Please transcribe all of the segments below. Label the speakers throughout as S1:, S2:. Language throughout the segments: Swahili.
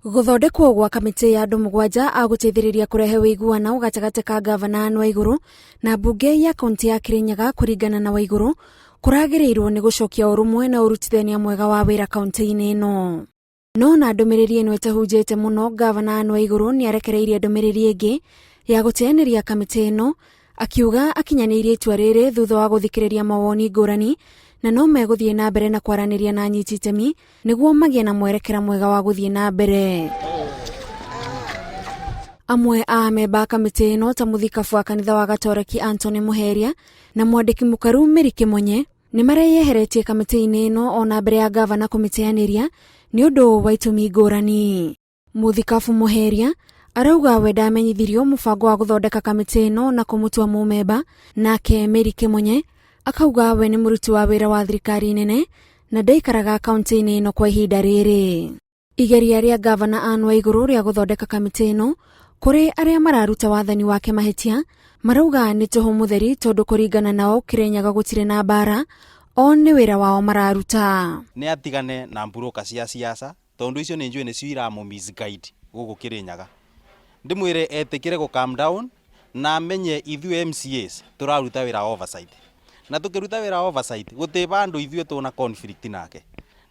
S1: Guthondekwo gwa kamiti ya andu mugwanja a guteithiriria kurehe wiguano gatagati ka gavana Anne Waiguru na mbunge ya kaunti ya Kirinyaga kuringana na Waiguru kuragirirwo ni gucokia urumwe na urutithania mwega wa wira kaunti-ini ino. No na ndumiriri ino itahunjite muno, gavana Anne Waiguru ni arekereirie ndumiriri ingi ya guteaniria kamiti ino, akiuga akinyanirie itua riri thutha wa guthikiriria mawoni ngurani na no meguthie na mbere na kwaraniria na anyiti itemi niguo magie na mwerekera mwega wa guthie na mbere. Amwe a amemba kamiti ino ta muthikabu wa kanitha wa Gatoreki Anthony Muheria na mwandiki mukaru Mary Kimonye ni mareyeheretie kamiti-ini ino ona mbere ya gavana kumiteaniria ni undu wa itumi ngurani. Muthikabu Muheria arauga we ndamenyithirio mubango wa guthondeka kamiti ino na kumutua mumemba, nake Mary Kimonye akauga we ni muruti wa wira wa thirikari nene na ndaikaraga kaunti-ini ino kwa ihinda riri. Igeria ria gavana Anne Waiguru ria guthondeka kamiti ino kuri aria mararuta wathani wake mahitia marauga ni tuhu mutheri tondu kuringana nao Kirinyaga gutire na bara, o ni wira wao mararuta.
S2: Ni atigane na mburuka cia siasa tondu icio ni njui ni cio misguide guku Kirinyaga. Ndimwire etikire go calm down na amenye ithuĩ MCAs turaruta wira oversight. Na tukiruta wira oversight guti bandu ithuĩ tuna conflict nake.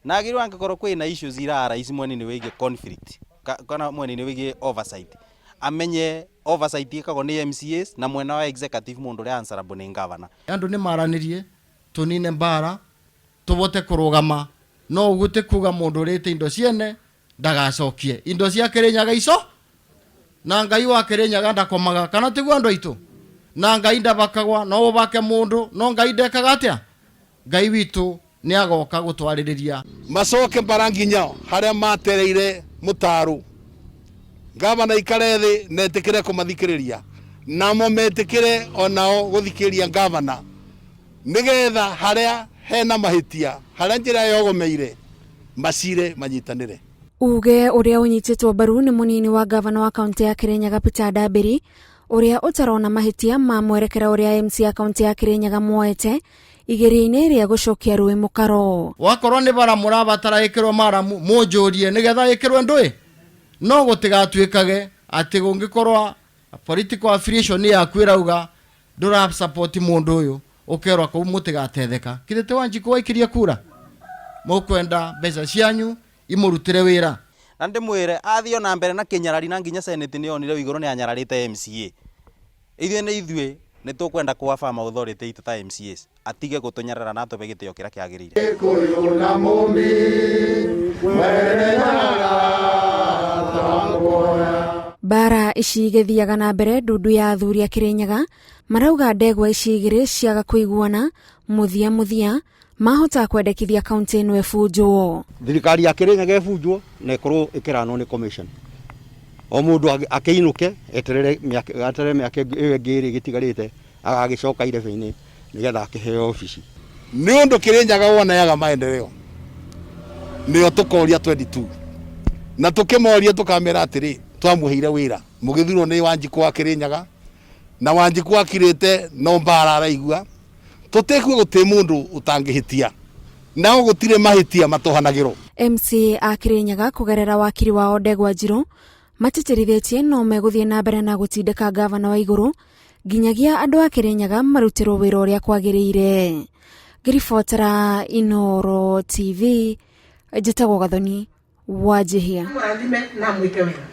S2: Na agirwo angikoro kwina issues irara ici mwene-ini wigie conflict kana mwene-ini wigie oversight. Amenye oversight ikagwo ni MCAs na mwena wa executive mundu ria answerable ni governor.
S3: Andu ni maranirie tunine mbara tubote kurugama, no ugute kuga mundu rite indo ciene ndagacokie indo cia Kirinyaga ico, na Ngai wa Kirinyaga ndakomaga kana tiguo andu aitu, na Ngai ndabakagwa no ubake mundu, no Ngai ndekaga atia. Ngai witu ni agoka gutwaririria
S4: macoke baranginya haria matereire mutaru. Gavana ikare thi netikire kumathikiriria namo metikire onao guthikiriria gavana nigetha haria hena mahitia haria njira yogomeire macire manyitanire.
S1: Uge uria unyititwo baru ni munini wa gavana wa kaunti ya Kirinyaga Peter Ndambiri uria utarona mahitia ma mwerekera uria MC ya kaunti ya Kirinyaga moete igeria-ini ria gucokia rui mukaro.
S3: Wakorwo ni bara murabatara ikirwo mara munjurie nigetha ikirwe ndui, no gutigatuikage ati gungikorwa political affiliation yaku irauga ndura support mundu uyu ukerwa ko mutigatetheka kirite Wanjiku waikiria kura mukwenda mbeca cianyu imurutire wira.
S2: Na ndimwire athio na mbere na kinyarari na nginya senate ni onire Waiguru ni anyararite MCA. Ithuĩ ni tukwenda kwa farm authority ita ta MCAs atige gutunyarara na tobe gitio kira kiagirire.
S1: Bara ici igithiaga na mbere ndundu ya athuri a Kirinyaga marauga ndegwa ici igiri ciaga kuiguana muthia mahota kwendekithia kaunti ino efunjwo.
S5: Thirikari ya Kirinyaga efunjwo na ikorwo ikiranwo ni commission. O mundu akiinuke eterere miaka ngiri gitigarite agagicoka irebe-ini nigetha akiheo ofici.
S4: Ni undu Kirinyaga wonayaga maendeleo nio tukoria 22 na tukimoria tukamera atiri twamuheire wira mugithirwo ni Wanjiku wa Kirinyaga na Wanjiku akirite no mbara araigua tutekwe guti mundu utangihitia nao gutire mahitia matohanagiro.
S1: MC a Kirinyaga kugerera wakiri wao Ndegwa Njiru matitirithetie no meguthie na mbere na gutindika gavana Waiguru nginyagia andu a Kirinyaga marutirwo wira uria kwagiriire. Ngiribotera Inooro TV, njitagwo Gathoni Wanjihia.